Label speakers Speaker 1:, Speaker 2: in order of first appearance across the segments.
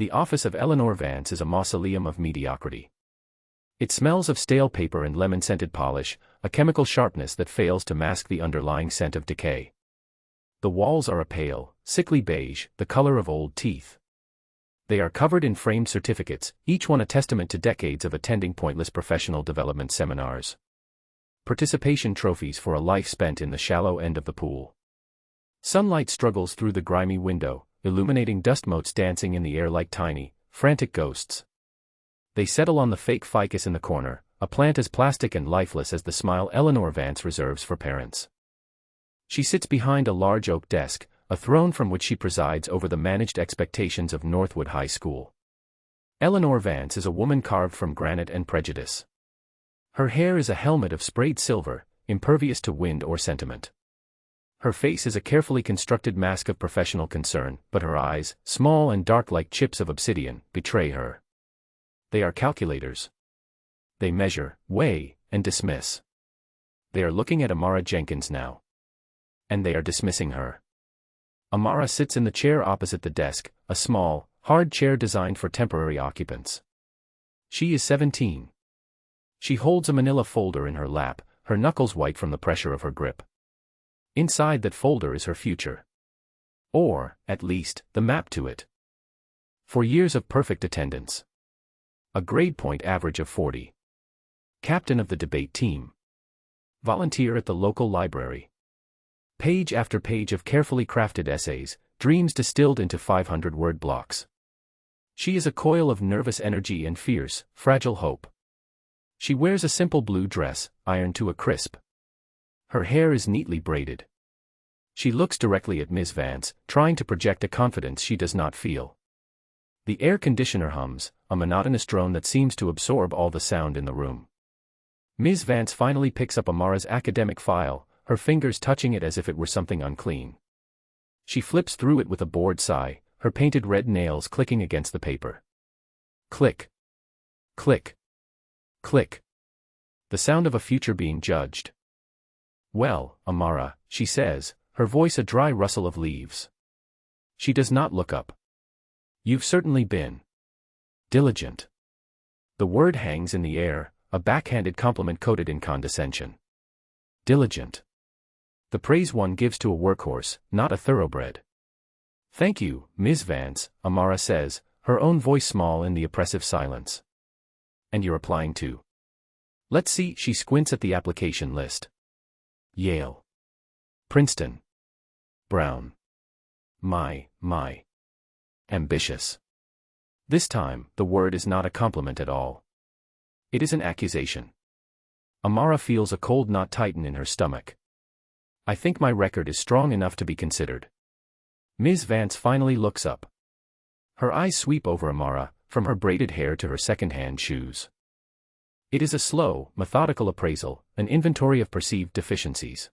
Speaker 1: The office of Eleanor Vance is a mausoleum of mediocrity. It smells of stale paper and lemon-scented polish, a chemical sharpness that fails to mask the underlying scent of decay. The walls are a pale, sickly beige, the color of old teeth. They are covered in framed certificates, each one a testament to decades of attending pointless professional development seminars. Participation trophies for a life spent in the shallow end of the pool. Sunlight struggles through the grimy window, illuminating dust motes dancing in the air like tiny, frantic ghosts. They settle on the fake ficus in the corner, a plant as plastic and lifeless as the smile Eleanor Vance reserves for parents. She sits behind a large oak desk, a throne from which she presides over the managed expectations of Northwood High School. Eleanor Vance is a woman carved from granite and prejudice. Her hair is a helmet of sprayed silver, impervious to wind or sentiment. Her face is a carefully constructed mask of professional concern, but her eyes, small and dark like chips of obsidian, betray her. They are calculators. They measure, weigh, and dismiss. They are looking at Amara Jenkins now. And they are dismissing her. Amara sits in the chair opposite the desk, a small, hard chair designed for temporary occupants. She is 17. She holds a manila folder in her lap, her knuckles white from the pressure of her grip. Inside that folder is her future. Or, at least, the map to it. 4 years of perfect attendance. A grade point average of 40. Captain of the debate team. Volunteer at the local library. Page after page of carefully crafted essays, dreams distilled into 500-word blocks. She is a coil of nervous energy and fierce, fragile hope. She wears a simple blue dress, ironed to a crisp. Her hair is neatly braided. She looks directly at Ms. Vance, trying to project a confidence she does not feel. The air conditioner hums, a monotonous drone that seems to absorb all the sound in the room. Ms. Vance finally picks up Amara's academic file, her fingers touching it as if it were something unclean. She flips through it with a bored sigh, her painted red nails clicking against the paper. Click. Click. Click. The sound of a future being judged. Well, Amara, she says, her voice a dry rustle of leaves. She does not look up. You've certainly been diligent. The word hangs in the air, a backhanded compliment coated in condescension. Diligent. The praise one gives to a workhorse, not a thoroughbred. Thank you, Ms. Vance, Amara says, her own voice small in the oppressive silence. And you're applying to? Let's see, she squints at the application list. Yale. Princeton. Brown. My. Ambitious. This time, the word is not a compliment at all. It is an accusation. Amara feels a cold knot tighten in her stomach. I think my record is strong enough to be considered. Ms. Vance finally looks up. Her eyes sweep over Amara, from her braided hair to her second-hand shoes. It is a slow, methodical appraisal, an inventory of perceived deficiencies.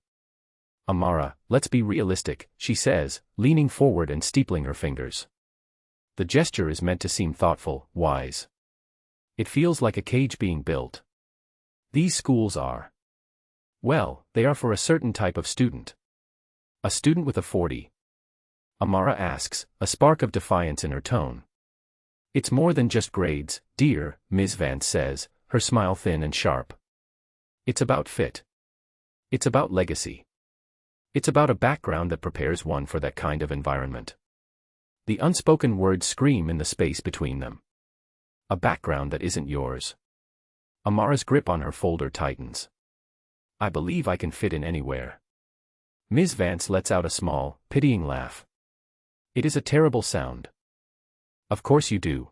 Speaker 1: Amara, let's be realistic, she says, leaning forward and steepling her fingers. The gesture is meant to seem thoughtful, wise. It feels like a cage being built. These schools are. Well, they are for a certain type of student. A student with a 40. Amara asks, a spark of defiance in her tone. It's more than just grades, dear, Ms. Vance says, her smile thin and sharp. It's about fit. It's about legacy. It's about a background that prepares one for that kind of environment. The unspoken words scream in the space between them. A background that isn't yours. Amara's grip on her folder tightens. I believe I can fit in anywhere. Ms. Vance lets out a small, pitying laugh. It is a terrible sound. Of course you do.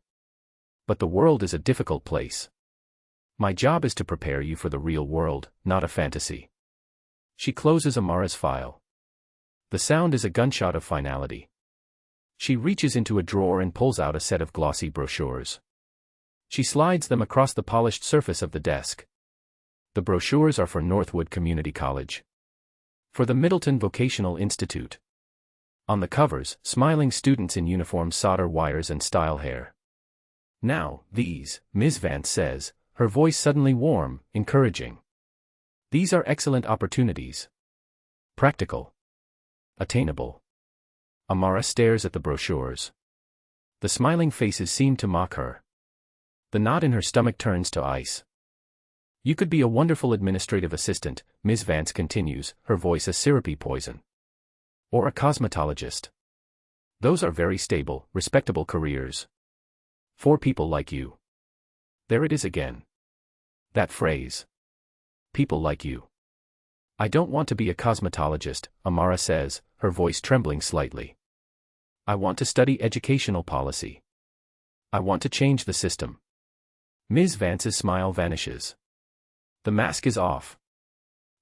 Speaker 1: But the world is a difficult place. My job is to prepare you for the real world, not a fantasy. She closes Amara's file. The sound is a gunshot of finality. She reaches into a drawer and pulls out a set of glossy brochures. She slides them across the polished surface of the desk. The brochures are for Northwood Community College. For the Middleton Vocational Institute. On the covers, smiling students in uniform solder wires and style hair. Now, these, Ms. Vance says, her voice suddenly warm, encouraging. These are excellent opportunities. Practical. Attainable. Amara stares at the brochures. The smiling faces seem to mock her. The knot in her stomach turns to ice. You could be a wonderful administrative assistant, Ms. Vance continues, her voice a syrupy poison. Or a cosmetologist. Those are very stable, respectable careers. For people like you. There it is again. That phrase. People like you. I don't want to be a cosmetologist, Amara says, her voice trembling slightly. I want to study educational policy. I want to change the system. Ms. Vance's smile vanishes. The mask is off.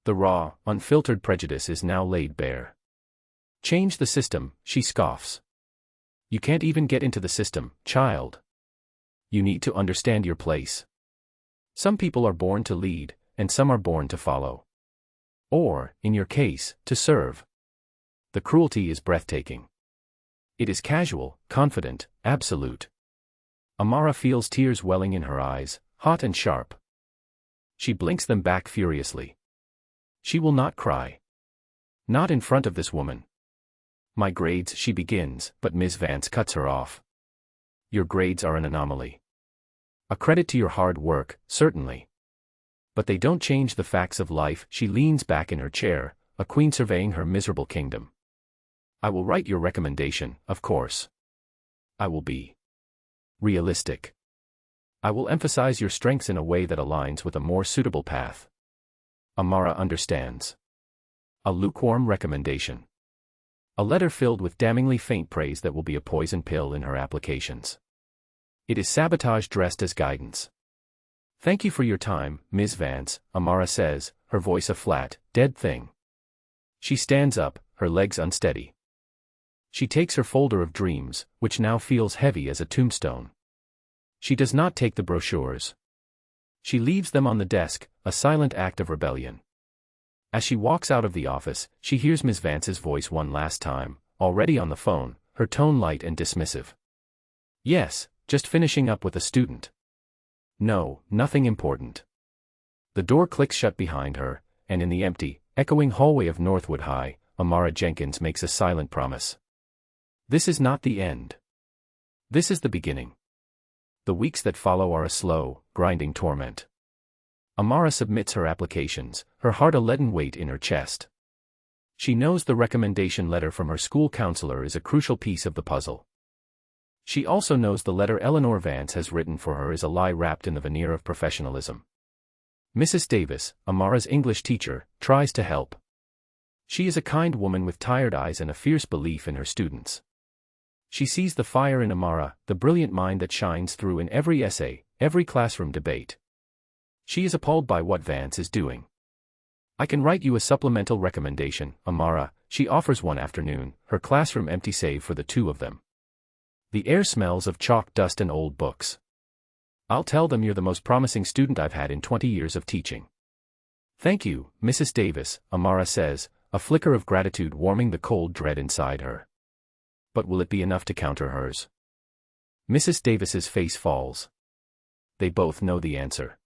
Speaker 1: The raw, unfiltered prejudice is now laid bare. Change the system, she scoffs. You can't even get into the system, child. You need to understand your place. Some people are born to lead, and some are born to follow. Or, in your case, to serve. The cruelty is breathtaking. It is casual, confident, absolute. Amara feels tears welling in her eyes, hot and sharp. She blinks them back furiously. She will not cry. Not in front of this woman. My grades, she begins, but Ms. Vance cuts her off. Your grades are an anomaly. A credit to your hard work, certainly. But they don't change the facts of life. She leans back in her chair, a queen surveying her miserable kingdom. I will write your recommendation, of course. I will be realistic. I will emphasize your strengths in a way that aligns with a more suitable path. Amara understands. A lukewarm recommendation. A letter filled with damningly faint praise that will be a poison pill in her applications. It is sabotage dressed as guidance. Thank you for your time, Ms. Vance, Amara says, her voice a flat, dead thing. She stands up, her legs unsteady. She takes her folder of dreams, which now feels heavy as a tombstone. She does not take the brochures. She leaves them on the desk, a silent act of rebellion. As she walks out of the office, she hears Ms. Vance's voice one last time, already on the phone, her tone light and dismissive. Yes, just finishing up with a student. No, nothing important. The door clicks shut behind her, and in the empty, echoing hallway of Northwood High, Amara Jenkins makes a silent promise. This is not the end. This is the beginning. The weeks that follow are a slow, grinding torment. Amara submits her applications, her heart a leaden weight in her chest. She knows the recommendation letter from her school counselor is a crucial piece of the puzzle. She also knows the letter Eleanor Vance has written for her is a lie wrapped in the veneer of professionalism. Mrs. Davis, Amara's English teacher, tries to help. She is a kind woman with tired eyes and a fierce belief in her students. She sees the fire in Amara, the brilliant mind that shines through in every essay, every classroom debate. She is appalled by what Vance is doing. I can write you a supplemental recommendation, Amara, she offers one afternoon, her classroom empty save for the two of them. The air smells of chalk dust and old books. I'll tell them you're the most promising student I've had in 20 years of teaching. Thank you, Mrs. Davis, Amara says, a flicker of gratitude warming the cold dread inside her. But will it be enough to counter hers? Mrs. Davis's face falls. They both know the answer.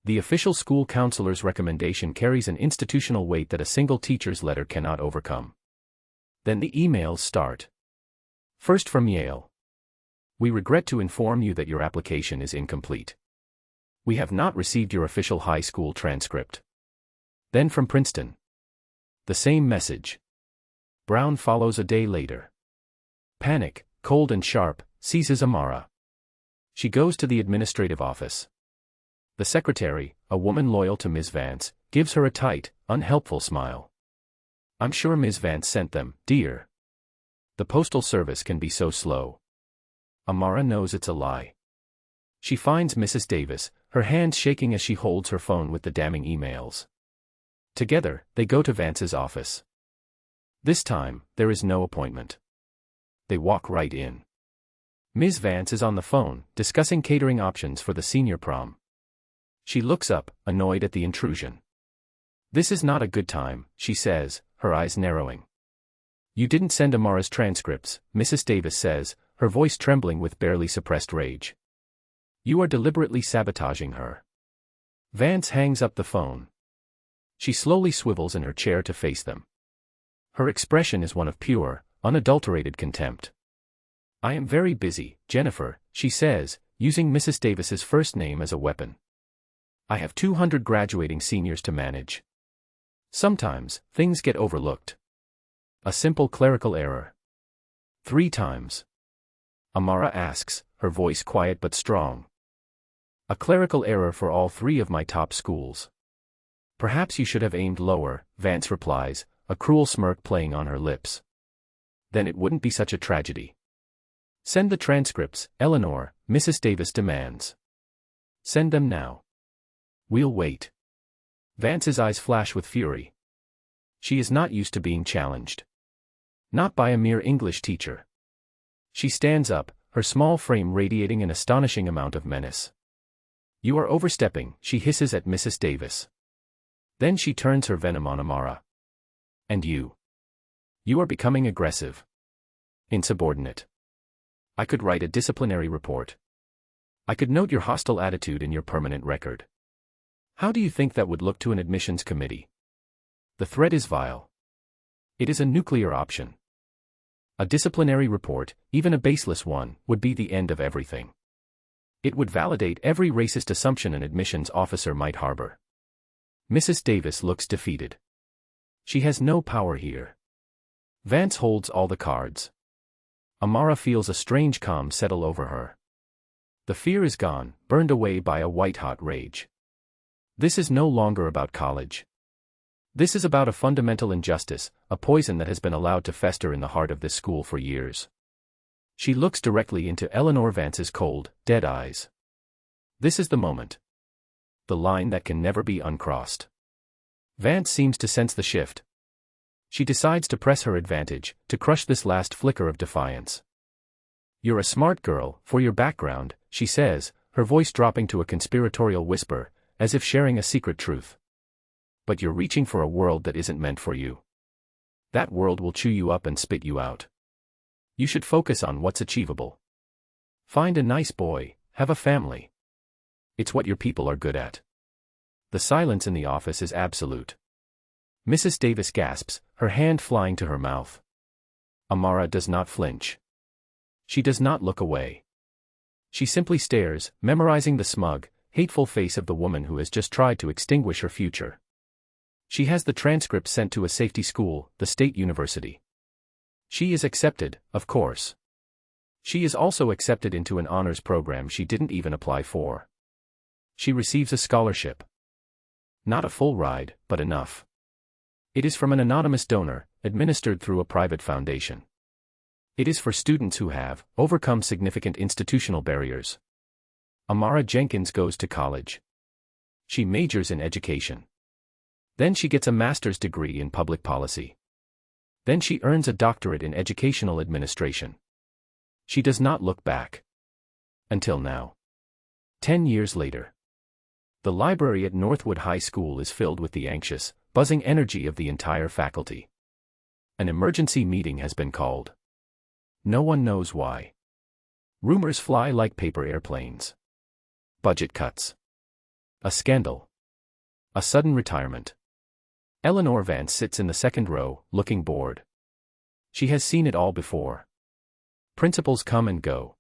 Speaker 1: The official school counselor's recommendation carries an institutional weight that a single teacher's letter cannot overcome. Then the emails start. First from Yale. We regret to inform you that your application is incomplete. We have not received your official high school transcript. Then from Princeton. The same message. Brown follows a day later. Panic, cold and sharp, seizes Amara. She goes to the administrative office. The secretary, a woman loyal to Ms. Vance, gives her a tight, unhelpful smile. I'm sure Ms. Vance sent them, dear. The postal service can be so slow. Amara knows it's a lie. She finds Mrs. Davis, her hands shaking as she holds her phone with the damning emails. Together, they go to Vance's office. This time, there is no appointment. They walk right in. Ms. Vance is on the phone, discussing catering options for the senior prom. She looks up, annoyed at the intrusion. This is not a good time, she says, her eyes narrowing. You didn't send Amara's transcripts, Mrs. Davis says, her voice trembling with barely suppressed rage. You are deliberately sabotaging her. Vance hangs up the phone. She slowly swivels in her chair to face them. Her expression is one of pure, unadulterated contempt. I am very busy, Jennifer, she says, using Mrs. Davis's first name as a weapon. I have 200 graduating seniors to manage. Sometimes, things get overlooked. A simple clerical error. 3 times. Amara asks, her voice quiet but strong. A clerical error for all 3 of my top schools. Perhaps you should have aimed lower, Vance replies, a cruel smirk playing on her lips. Then it wouldn't be such a tragedy. Send the transcripts, Eleanor, Mrs. Davis demands. Send them now. We'll wait. Vance's eyes flash with fury. She is not used to being challenged. Not by a mere English teacher. She stands up, her small frame radiating an astonishing amount of menace. You are overstepping, she hisses at Mrs. Davis. Then she turns her venom on Amara. And you? You are becoming aggressive. Insubordinate. I could write a disciplinary report. I could note your hostile attitude in your permanent record. How do you think that would look to an admissions committee? The threat is vile. It is a nuclear option. A disciplinary report, even a baseless one, would be the end of everything. It would validate every racist assumption an admissions officer might harbor. Mrs. Davis looks defeated. She has no power here. Vance holds all the cards. Amara feels a strange calm settle over her. The fear is gone, burned away by a white-hot rage. This is no longer about college. This is about a fundamental injustice, a poison that has been allowed to fester in the heart of this school for years. She looks directly into Eleanor Vance's cold, dead eyes. This is the moment. The line that can never be uncrossed. Vance seems to sense the shift. She decides to press her advantage, to crush this last flicker of defiance. You're a smart girl, for your background, she says, her voice dropping to a conspiratorial whisper, as if sharing a secret truth. But you're reaching for a world that isn't meant for you. That world will chew you up and spit you out. You should focus on what's achievable. Find a nice boy, have a family. It's what your people are good at. The silence in the office is absolute. Mrs. Davis gasps, her hand flying to her mouth. Amara does not flinch. She does not look away. She simply stares, memorizing the smug, hateful face of the woman who has just tried to extinguish her future. She has the transcript sent to a safety school, the state university. She is accepted, of course. She is also accepted into an honors program she didn't even apply for. She receives a scholarship. Not a full ride, but enough. It is from an anonymous donor, administered through a private foundation. It is for students who have overcome significant institutional barriers. Amara Jenkins goes to college. She majors in education. Then she gets a master's degree in public policy. Then she earns a doctorate in educational administration. She does not look back. Until now. 10 years later. The library at Northwood High School is filled with the anxious, buzzing energy of the entire faculty. An emergency meeting has been called. No one knows why. Rumors fly like paper airplanes. Budget cuts. A scandal. A sudden retirement. Eleanor Vance sits in the second row, looking bored. She has seen it all before. Principals come and go.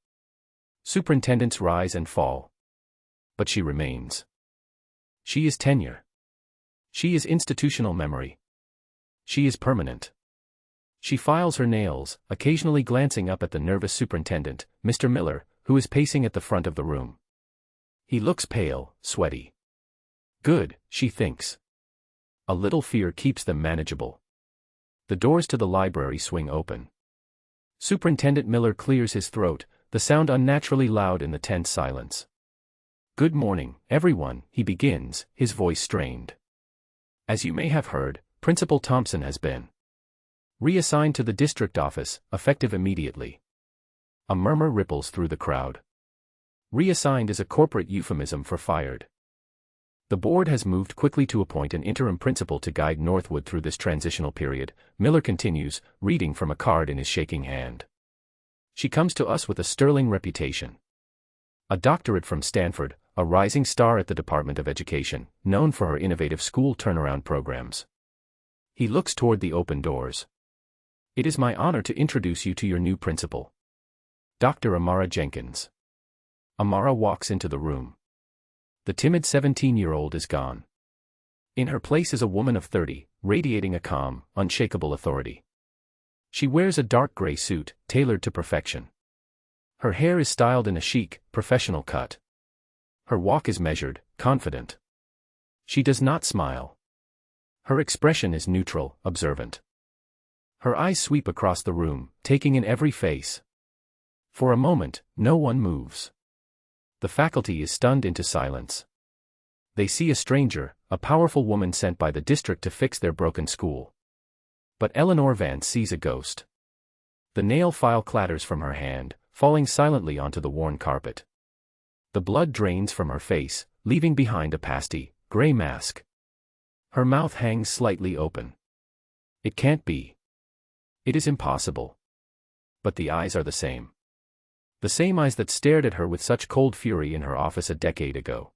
Speaker 1: Superintendents rise and fall. But she remains. She is tenure. She is institutional memory. She is permanent. She files her nails, occasionally glancing up at the nervous superintendent, Mr. Miller, who is pacing at the front of the room. He looks pale, sweaty. Good, she thinks. A little fear keeps them manageable. The doors to the library swing open. Superintendent Miller clears his throat, the sound unnaturally loud in the tense silence. Good morning, everyone, he begins, his voice strained. As you may have heard, Principal Thompson has been reassigned to the district office, effective immediately. A murmur ripples through the crowd. Reassigned is a corporate euphemism for fired. The board has moved quickly to appoint an interim principal to guide Northwood through this transitional period, Miller continues, reading from a card in his shaking hand. She comes to us with a sterling reputation. A doctorate from Stanford, a rising star at the Department of Education, known for her innovative school turnaround programs. He looks toward the open doors. It is my honor to introduce you to your new principal. Dr. Amara Jenkins. Amara walks into the room. The timid 17-year-old is gone. In her place is a woman of 30, radiating a calm, unshakable authority. She wears a dark gray suit, tailored to perfection. Her hair is styled in a chic, professional cut. Her walk is measured, confident. She does not smile. Her expression is neutral, observant. Her eyes sweep across the room, taking in every face. For a moment, no one moves. The faculty is stunned into silence. They see a stranger, a powerful woman sent by the district to fix their broken school. But Eleanor Vance sees a ghost. The nail file clatters from her hand, falling silently onto the worn carpet. The blood drains from her face, leaving behind a pasty, gray mask. Her mouth hangs slightly open. It can't be. It is impossible. But the eyes are the same. The same eyes that stared at her with such cold fury in her office a decade ago.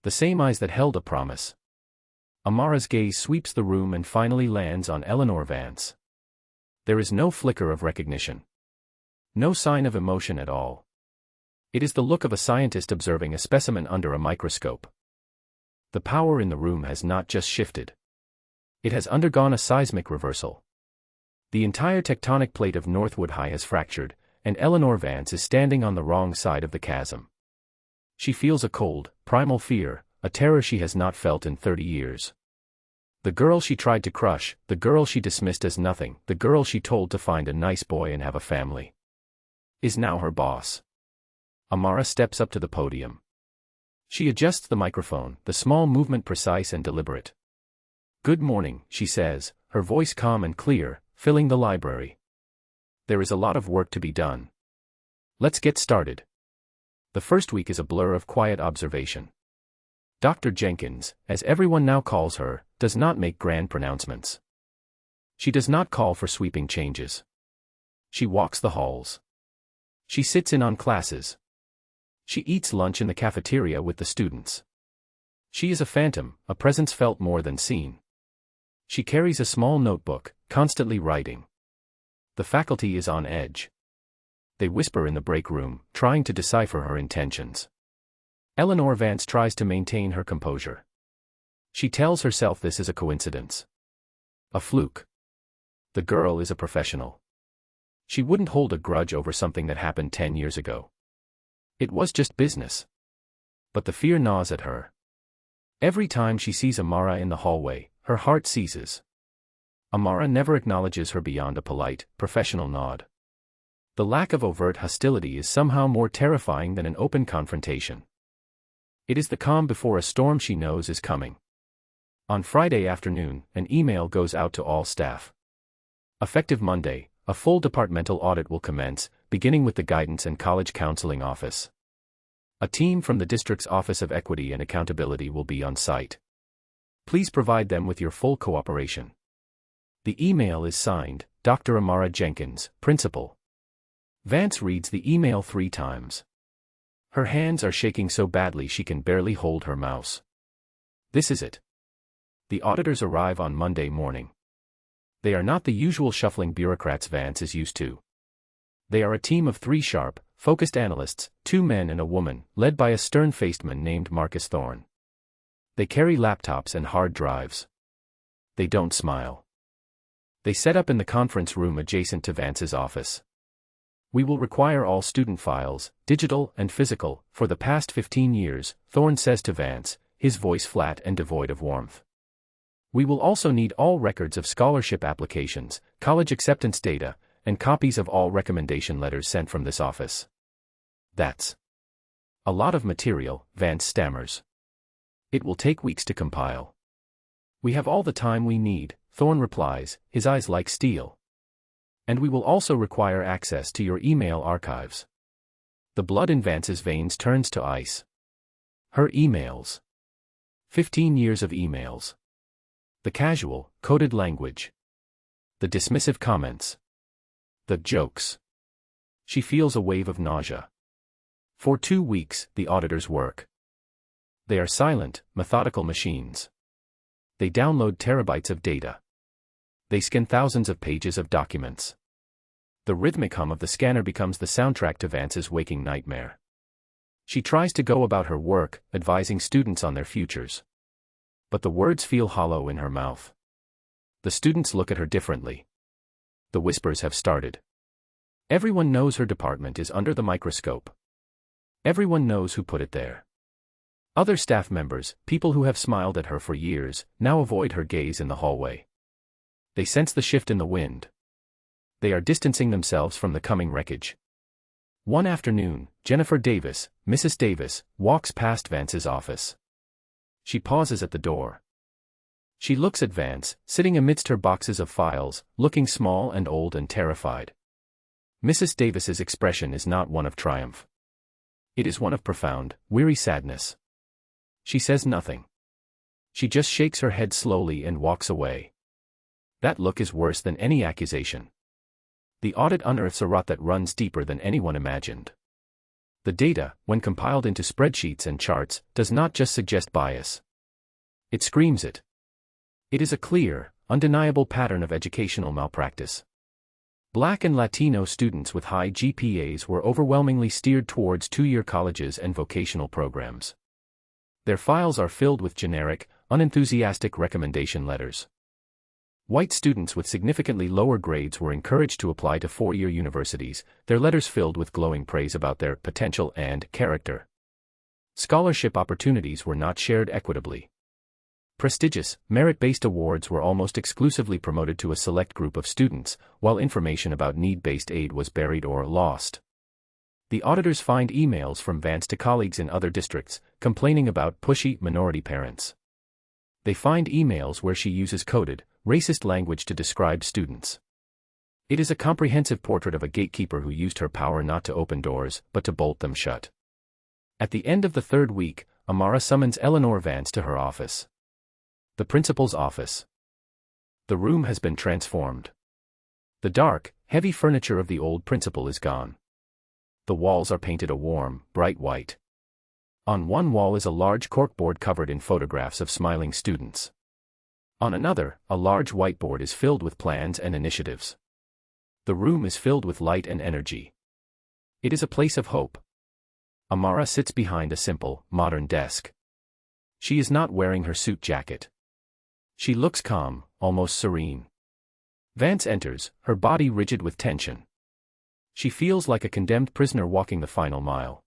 Speaker 1: The same eyes that held a promise. Amara's gaze sweeps the room and finally lands on Eleanor Vance. There is no flicker of recognition. No sign of emotion at all. It is the look of a scientist observing a specimen under a microscope. The power in the room has not just shifted. It has undergone a seismic reversal. The entire tectonic plate of Northwood High has fractured, and Eleanor Vance is standing on the wrong side of the chasm. She feels a cold, primal fear, a terror she has not felt in 30 years. The girl she tried to crush, the girl she dismissed as nothing, the girl she told to find a nice boy and have a family, is now her boss. Amara steps up to the podium. She adjusts the microphone, the small movement precise and deliberate. "Good morning," she says, her voice calm and clear, filling the library. "There is a lot of work to be done. Let's get started." The first week is a blur of quiet observation. Dr. Jenkins, as everyone now calls her, does not make grand pronouncements. She does not call for sweeping changes. She walks the halls. She sits in on classes. She eats lunch in the cafeteria with the students. She is a phantom, a presence felt more than seen. She carries a small notebook, constantly writing. The faculty is on edge. They whisper in the break room, trying to decipher her intentions. Eleanor Vance tries to maintain her composure. She tells herself this is a coincidence. A fluke. The girl is a professional. She wouldn't hold a grudge over something that happened 10 years ago. It was just business. But the fear gnaws at her. Every time she sees Amara in the hallway, her heart seizes. Amara never acknowledges her beyond a polite, professional nod. The lack of overt hostility is somehow more terrifying than an open confrontation. It is the calm before a storm she knows is coming. On Friday afternoon, an email goes out to all staff. Effective Monday, a full departmental audit will commence, beginning with the Guidance and College Counseling Office. A team from the district's Office of Equity and Accountability will be on site. Please provide them with your full cooperation. The email is signed, Dr. Amara Jenkins, Principal. Vance reads the email 3 times. Her hands are shaking so badly she can barely hold her mouse. This is it. The auditors arrive on Monday morning. They are not the usual shuffling bureaucrats Vance is used to. They are a team of 3 sharp, focused analysts, 2 men and a woman, led by a stern-faced man named Marcus Thorne. They carry laptops and hard drives. They don't smile. They set up in the conference room adjacent to Vance's office. "We will require all student files, digital and physical, for the past 15 years, Thorne says to Vance, his voice flat and devoid of warmth. "We will also need all records of scholarship applications, college acceptance data, and copies of all recommendation letters sent from this office." That's a lot of material, Vance stammers. "It will take weeks to compile." "We have all the time we need," Thorne replies, his eyes like steel. "And we will also require access to your email archives." The blood in Vance's veins turns to ice. Her emails. 15 years of emails. The casual, coded language. The dismissive comments. The jokes. She feels a wave of nausea. For 2 weeks, the auditors work. They are silent, methodical machines. They download terabytes of data. They scan thousands of pages of documents. The rhythmic hum of the scanner becomes the soundtrack to Vance's waking nightmare. She tries to go about her work, advising students on their futures. But the words feel hollow in her mouth. The students look at her differently. The whispers have started. Everyone knows her department is under the microscope. Everyone knows who put it there. Other staff members, people who have smiled at her for years, now avoid her gaze in the hallway. They sense the shift in the wind. They are distancing themselves from the coming wreckage. One afternoon, Jennifer Davis, Mrs. Davis, walks past Vance's office. She pauses at the door. She looks at Vance, sitting amidst her boxes of files, looking small and old and terrified. Mrs. Davis's expression is not one of triumph. It is one of profound, weary sadness. She says nothing. She just shakes her head slowly and walks away. That look is worse than any accusation. The audit unearths a rot that runs deeper than anyone imagined. The data, when compiled into spreadsheets and charts, does not just suggest bias. It screams it. It is a clear, undeniable pattern of educational malpractice. Black and Latino students with high GPAs were overwhelmingly steered towards two-year colleges and vocational programs. Their files are filled with generic, unenthusiastic recommendation letters. White students with significantly lower grades were encouraged to apply to four-year universities, their letters filled with glowing praise about their potential and character. Scholarship opportunities were not shared equitably. Prestigious, merit-based awards were almost exclusively promoted to a select group of students, while information about need-based aid was buried or lost. The auditors find emails from Vance to colleagues in other districts, complaining about pushy minority parents. They find emails where she uses coded, racist language to describe students. It is a comprehensive portrait of a gatekeeper who used her power not to open doors, but to bolt them shut. At the end of the third week, Amara summons Eleanor Vance to her office. The principal's office. The room has been transformed. The dark, heavy furniture of the old principal is gone. The walls are painted a warm, bright white. On one wall is a large corkboard covered in photographs of smiling students. On another, a large whiteboard is filled with plans and initiatives. The room is filled with light and energy. It is a place of hope. Amara sits behind a simple, modern desk. She is not wearing her suit jacket. She looks calm, almost serene. Vance enters, her body rigid with tension. She feels like a condemned prisoner walking the final mile.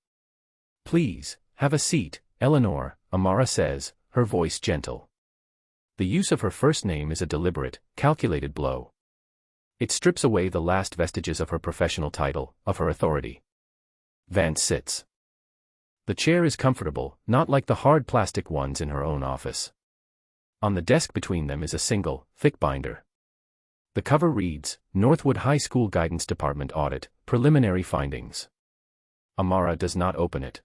Speaker 1: "Please, have a seat, Eleanor," Amara says, her voice gentle. The use of her first name is a deliberate, calculated blow. It strips away the last vestiges of her professional title, of her authority. Vance sits. The chair is comfortable, not like the hard plastic ones in her own office. On the desk between them is a single, thick binder. The cover reads, Northwood High School Guidance Department Audit, Preliminary Findings. Amara does not open it.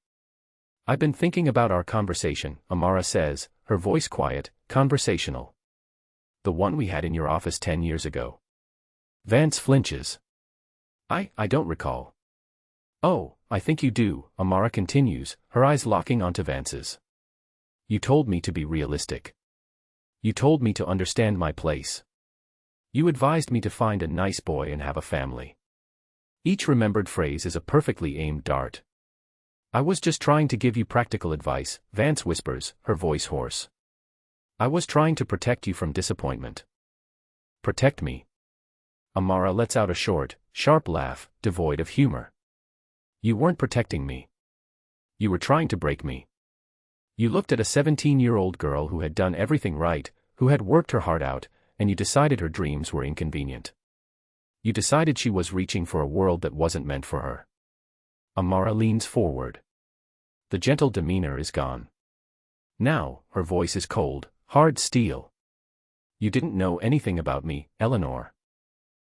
Speaker 1: "I've been thinking about our conversation," Amara says, her voice quiet, conversational. "The one we had in your office 10 years ago." Vance flinches. I don't recall." "Oh, I think you do," Amara continues, her eyes locking onto Vance's. "You told me to be realistic. You told me to understand my place. You advised me to find a nice boy and have a family." Each remembered phrase is a perfectly aimed dart. "I was just trying to give you practical advice," Vance whispers, her voice hoarse. "I was trying to protect you from disappointment." "Protect me?" Amara lets out a short, sharp laugh, devoid of humor. "You weren't protecting me. You were trying to break me. You looked at a 17-year-old girl who had done everything right, who had worked her heart out, and you decided her dreams were inconvenient. You decided she was reaching for a world that wasn't meant for her." Amara leans forward. The gentle demeanor is gone. Now, her voice is cold, hard steel. "You didn't know anything about me, Eleanor.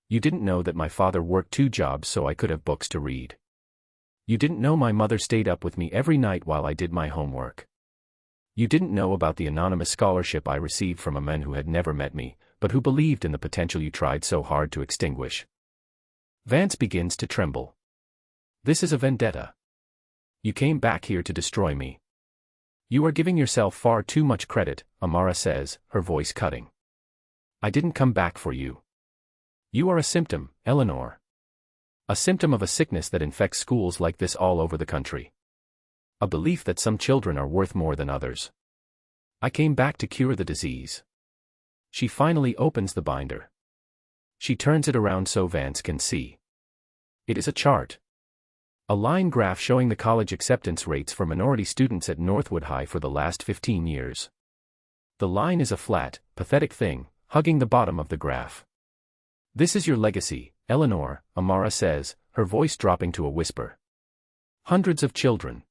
Speaker 1: You didn't know that my father worked 2 jobs so I could have books to read. You didn't know my mother stayed up with me every night while I did my homework. You didn't know about the anonymous scholarship I received from a man who had never met me, but who believed in the potential you tried so hard to extinguish." Vance begins to tremble. "This is a vendetta. You came back here to destroy me." "You are giving yourself far too much credit," Amara says, her voice cutting. "I didn't come back for you. You are a symptom, Eleanor. A symptom of a sickness that infects schools like this all over the country. A belief that some children are worth more than others. I came back to cure the disease. She finally opens the binder. She turns it around so Vance can see. It is a chart. A line graph showing the college acceptance rates for minority students at Northwood High for the last 15 years. The line is a flat, pathetic thing, hugging the bottom of the graph. This is your legacy, Eleanor, Amara says, her voice dropping to a whisper. Hundreds of children.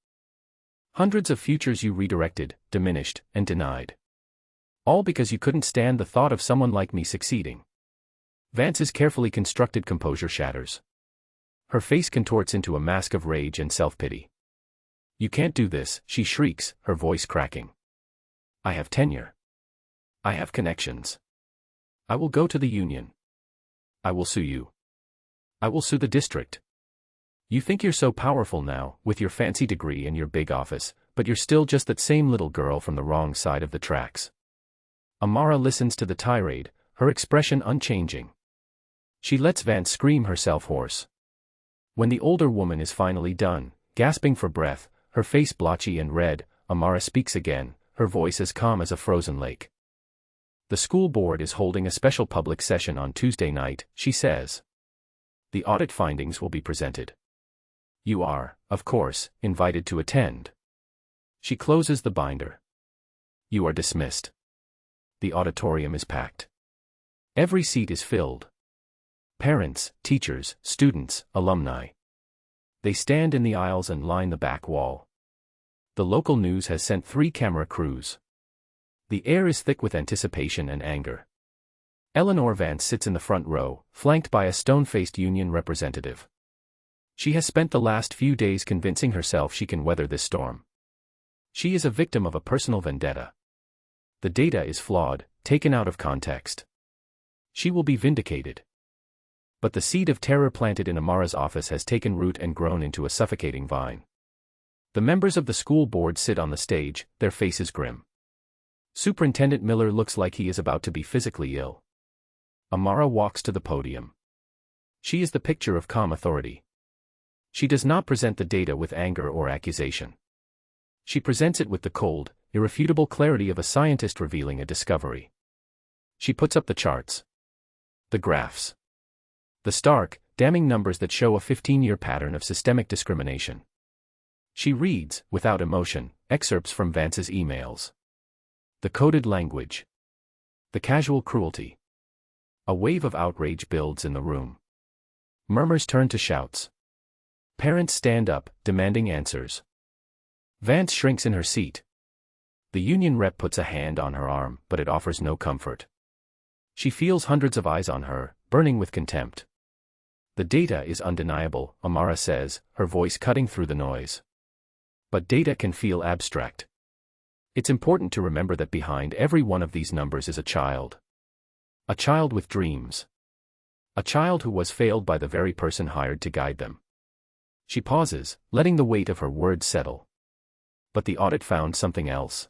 Speaker 1: Hundreds of futures you redirected, diminished, and denied. All because you couldn't stand the thought of someone like me succeeding. Vance's carefully constructed composure shatters. Her face contorts into a mask of rage and self-pity. You can't do this, she shrieks, her voice cracking. I have tenure. I have connections. I will go to the union. I will sue you. I will sue the district. You think you're so powerful now, with your fancy degree and your big office, but you're still just that same little girl from the wrong side of the tracks. Amara listens to the tirade, her expression unchanging. She lets Vance scream herself hoarse. When the older woman is finally done, gasping for breath, her face blotchy and red, Amara speaks again, her voice as calm as a frozen lake. The school board is holding a special public session on Tuesday night, she says. The audit findings will be presented. You are, of course, invited to attend. She closes the binder. You are dismissed. The auditorium is packed. Every seat is filled. Parents, teachers, students, alumni. They stand in the aisles and line the back wall. The local news has sent 3 camera crews. The air is thick with anticipation and anger. Eleanor Vance sits in the front row, flanked by a stone-faced union representative. She has spent the last few days convincing herself she can weather this storm. She is a victim of a personal vendetta. The data is flawed, taken out of context. She will be vindicated. But the seed of terror planted in Amara's office has taken root and grown into a suffocating vine. The members of the school board sit on the stage, their faces grim. Superintendent Miller looks like he is about to be physically ill. Amara walks to the podium. She is the picture of calm authority. She does not present the data with anger or accusation. She presents it with the cold, irrefutable clarity of a scientist revealing a discovery. She puts up the charts. The graphs. The stark, damning numbers that show a 15-year pattern of systemic discrimination. She reads, without emotion, excerpts from Vance's emails. The coded language. The casual cruelty. A wave of outrage builds in the room. Murmurs turn to shouts. Parents stand up, demanding answers. Vance shrinks in her seat. The union rep puts a hand on her arm, but it offers no comfort. She feels hundreds of eyes on her, burning with contempt. The data is undeniable, Amara says, her voice cutting through the noise. But data can feel abstract. It's important to remember that behind every one of these numbers is a child. A child with dreams. A child who was failed by the very person hired to guide them. She pauses, letting the weight of her words settle. But the audit found something else.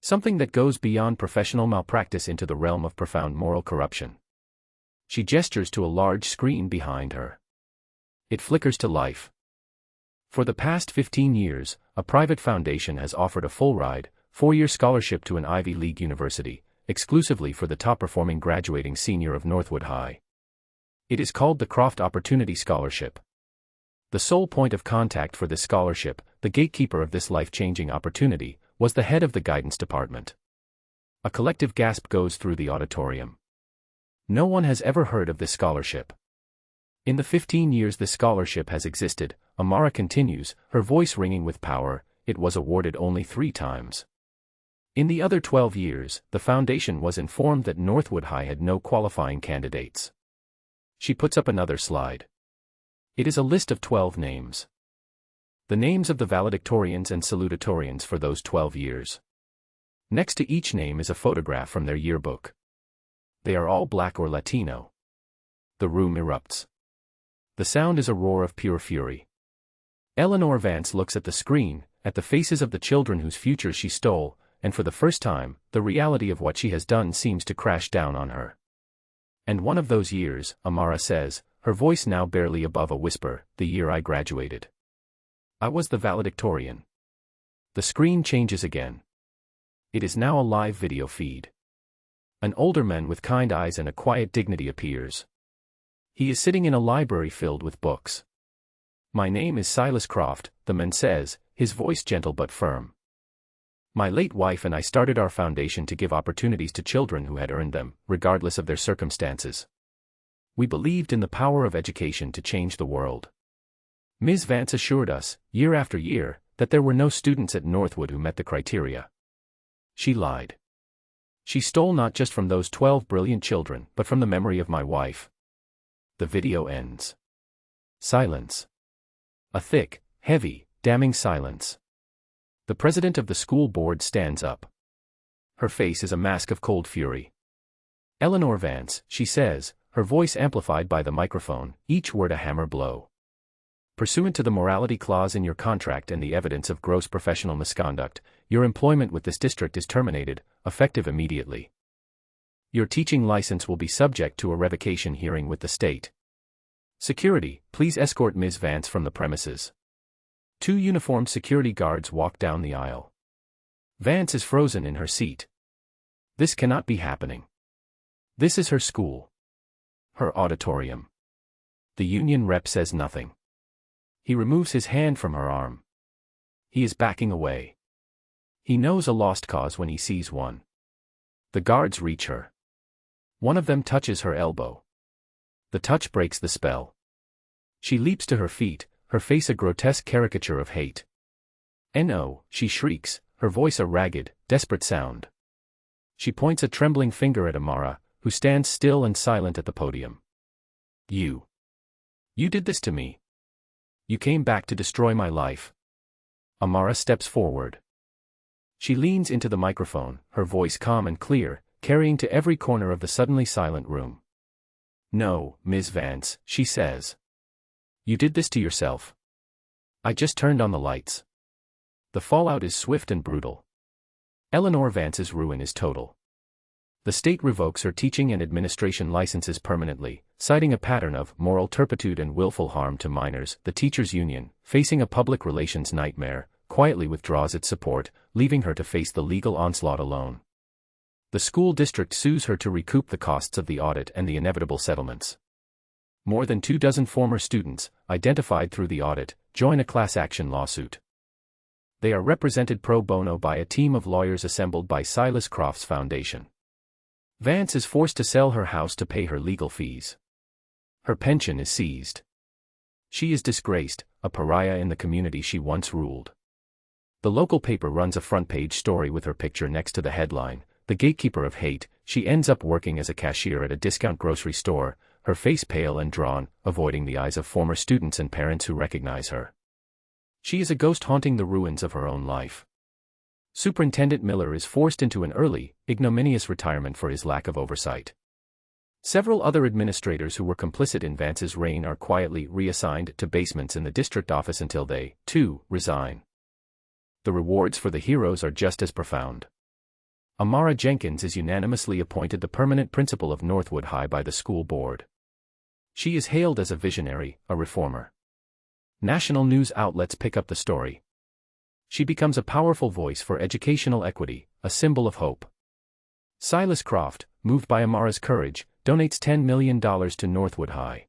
Speaker 1: Something that goes beyond professional malpractice into the realm of profound moral corruption. She gestures to a large screen behind her. It flickers to life. For the past 15 years, a private foundation has offered a full-ride, 4-year scholarship to an Ivy League university, exclusively for the top-performing graduating senior of Northwood High. It is called the Croft Opportunity Scholarship. The sole point of contact for this scholarship, the gatekeeper of this life-changing opportunity, was the head of the guidance department. A collective gasp goes through the auditorium. No one has ever heard of this scholarship. In the 15 years this scholarship has existed, Amara continues, her voice ringing with power, it was awarded only 3 times. In the other 12 years, the foundation was informed that Northwood High had no qualifying candidates. She puts up another slide. It is a list of 12 names. The names of the valedictorians and salutatorians for those 12 years. Next to each name is a photograph from their yearbook. They are all Black or Latino. The room erupts. The sound is a roar of pure fury. Eleanor Vance looks at the screen, at the faces of the children whose futures she stole, and for the first time, the reality of what she has done seems to crash down on her. And one of those years, Amara says, her voice now barely above a whisper, "The year I graduated. I was the valedictorian." The screen changes again. It is now a live video feed. An older man with kind eyes and a quiet dignity appears. He is sitting in a library filled with books. "My name is Silas Croft," the man says, his voice gentle but firm. "My late wife and I started our foundation to give opportunities to children who had earned them, regardless of their circumstances. We believed in the power of education to change the world." Ms. Vance assured us, year after year, that there were no students at Northwood who met the criteria. She lied. She stole not just from those 12 brilliant children, but from the memory of my wife. The video ends. Silence. A thick, heavy, damning silence. The president of the school board stands up. Her face is a mask of cold fury. "Eleanor Vance," she says, her voice amplified by the microphone, each word a hammer blow. "Pursuant to the morality clause in your contract and the evidence of gross professional misconduct, your employment with this district is terminated, effective immediately. Your teaching license will be subject to a revocation hearing with the state. Security, please escort Ms. Vance from the premises." 2 uniformed security guards walk down the aisle. Vance is frozen in her seat. This cannot be happening. This is her school. Her auditorium. The union rep says nothing. He removes his hand from her arm. He is backing away. He knows a lost cause when he sees one. The guards reach her. One of them touches her elbow. The touch breaks the spell. She leaps to her feet, her face a grotesque caricature of hate. "No," she shrieks, her voice a ragged, desperate sound. She points a trembling finger at Amara, who stands still and silent at the podium. You did this to me. You came back to destroy my life." Amara steps forward. She leans into the microphone, her voice calm and clear, carrying to every corner of the suddenly silent room. "No, Ms. Vance," she says. "You did this to yourself. I just turned on the lights." The fallout is swift and brutal. Eleanor Vance's ruin is total. The state revokes her teaching and administration licenses permanently, citing a pattern of moral turpitude and willful harm to minors. The teachers' union, facing a public relations nightmare, quietly withdraws its support, leaving her to face the legal onslaught alone. The school district sues her to recoup the costs of the audit and the inevitable settlements. More than 24 former students, identified through the audit, join a class action lawsuit. They are represented pro bono by a team of lawyers assembled by Silas Croft's foundation. Vance is forced to sell her house to pay her legal fees. Her pension is seized. She is disgraced, a pariah in the community she once ruled. The local paper runs a front-page story with her picture next to the headline, "The Gatekeeper of Hate." She ends up working as a cashier at a discount grocery store, her face pale and drawn, avoiding the eyes of former students and parents who recognize her. She is a ghost haunting the ruins of her own life. Superintendent Miller is forced into an early, ignominious retirement for his lack of oversight. Several other administrators who were complicit in Vance's reign are quietly reassigned to basements in the district office until they, too, resign. The rewards for the heroes are just as profound. Amara Jenkins is unanimously appointed the permanent principal of Northwood High by the school board. She is hailed as a visionary, a reformer. National news outlets pick up the story. She becomes a powerful voice for educational equity, a symbol of hope. Silas Croft, moved by Amara's courage, donates $10 million to Northwood High.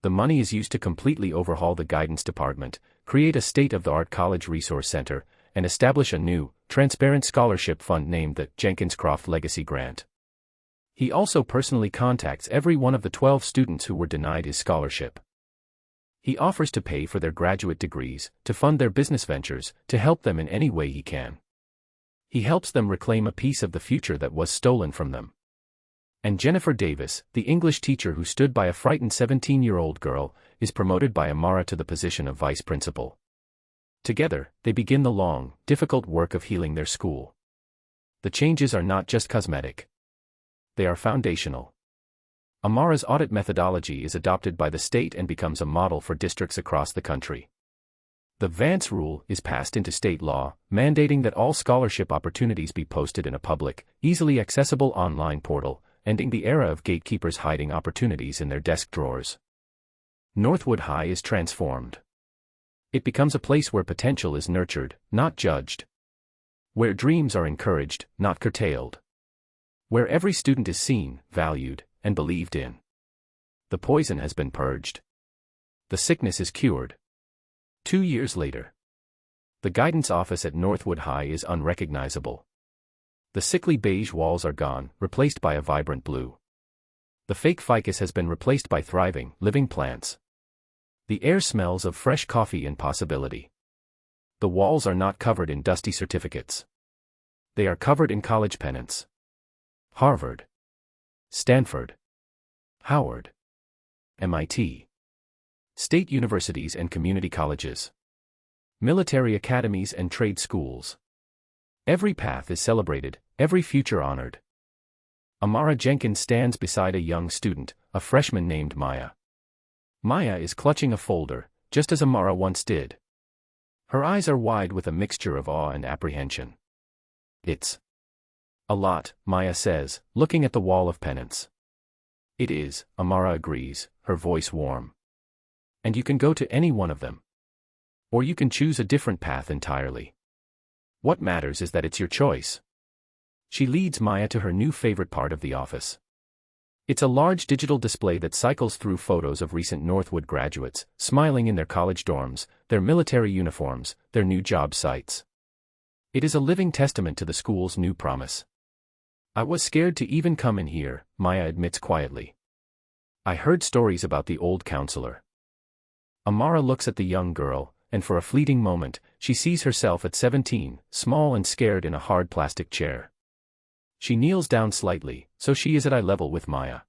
Speaker 1: The money is used to completely overhaul the guidance department, create a state-of-the-art college resource center, and establish a new, transparent scholarship fund named the Jenkins Croft Legacy Grant. He also personally contacts every one of the 12 students who were denied his scholarship. He offers to pay for their graduate degrees, to fund their business ventures, to help them in any way he can. He helps them reclaim a piece of the future that was stolen from them. And Jennifer Davis, the English teacher who stood by a frightened 17-year-old girl, is promoted by Amara to the position of vice principal. Together, they begin the long, difficult work of healing their school. The changes are not just cosmetic. They are foundational. Amara's audit methodology is adopted by the state and becomes a model for districts across the country. The Vance Rule is passed into state law, mandating that all scholarship opportunities be posted in a public, easily accessible online portal, ending the era of gatekeepers hiding opportunities in their desk drawers. Northwood High is transformed. It becomes a place where potential is nurtured, not judged. Where dreams are encouraged, not curtailed. Where every student is seen, valued, and believed in. The poison has been purged. The sickness is cured. 2 years later. The guidance office at Northwood High is unrecognizable. The sickly beige walls are gone, replaced by a vibrant blue. The fake ficus has been replaced by thriving, living plants. The air smells of fresh coffee and possibility. The walls are not covered in dusty certificates. They are covered in college pennants. Harvard. Stanford. Howard. MIT. State universities and community colleges. Military academies and trade schools. Every path is celebrated, every future honored. Amara Jenkins stands beside a young student, a freshman named Maya. Maya is clutching a folder, just as Amara once did. Her eyes are wide with a mixture of awe and apprehension. It's a lot, Maya says, looking at the wall of pennants. It is, Amara agrees, her voice warm. And you can go to any one of them. Or you can choose a different path entirely. What matters is that it's your choice. She leads Maya to her new favorite part of the office. It's a large digital display that cycles through photos of recent Northwood graduates, smiling in their college dorms, their military uniforms, their new job sites. It is a living testament to the school's new promise. I was scared to even come in here, Maya admits quietly. I heard stories about the old counselor. Amara looks at the young girl, and for a fleeting moment, she sees herself at 17, small and scared in a hard plastic chair. She kneels down slightly, so she is at eye level with Maya.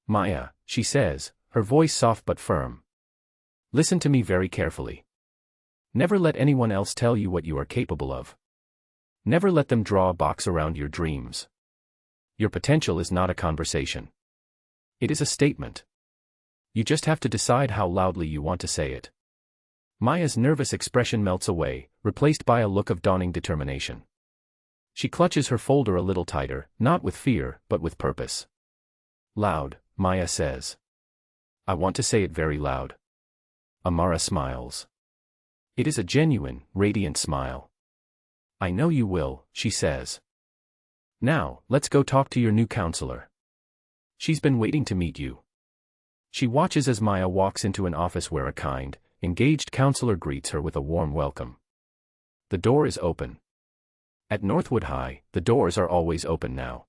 Speaker 1: Maya, she says, her voice soft but firm. Listen to me very carefully. Never let anyone else tell you what you are capable of. Never let them draw a box around your dreams. Your potential is not a conversation. It is a statement. You just have to decide how loudly you want to say it. Maya's nervous expression melts away, replaced by a look of dawning determination. She clutches her folder a little tighter, not with fear, but with purpose. Loud, Maya says. I want to say it very loud. Amara smiles. It is a genuine, radiant smile. I know you will, she says. Now, let's go talk to your new counselor. She's been waiting to meet you. She watches as Maya walks into an office where a kind, engaged counselor greets her with a warm welcome. The door is open. At Northwood High, the doors are always open now.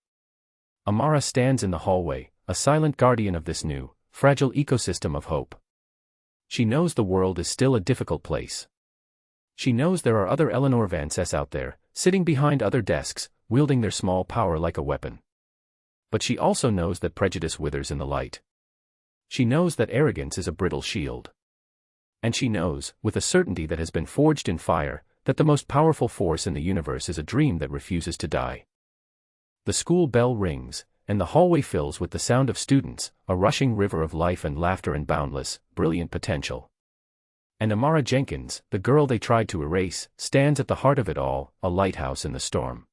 Speaker 1: Amara stands in the hallway, a silent guardian of this new, fragile ecosystem of hope. She knows the world is still a difficult place. She knows there are other Eleanor Vances out there, sitting behind other desks, wielding their small power like a weapon. But she also knows that prejudice withers in the light. She knows that arrogance is a brittle shield. And she knows, with a certainty that has been forged in fire, that the most powerful force in the universe is a dream that refuses to die. The school bell rings, and the hallway fills with the sound of students, a rushing river of life and laughter and boundless, brilliant potential. And Amara Jenkins, the girl they tried to erase, stands at the heart of it all, a lighthouse in the storm.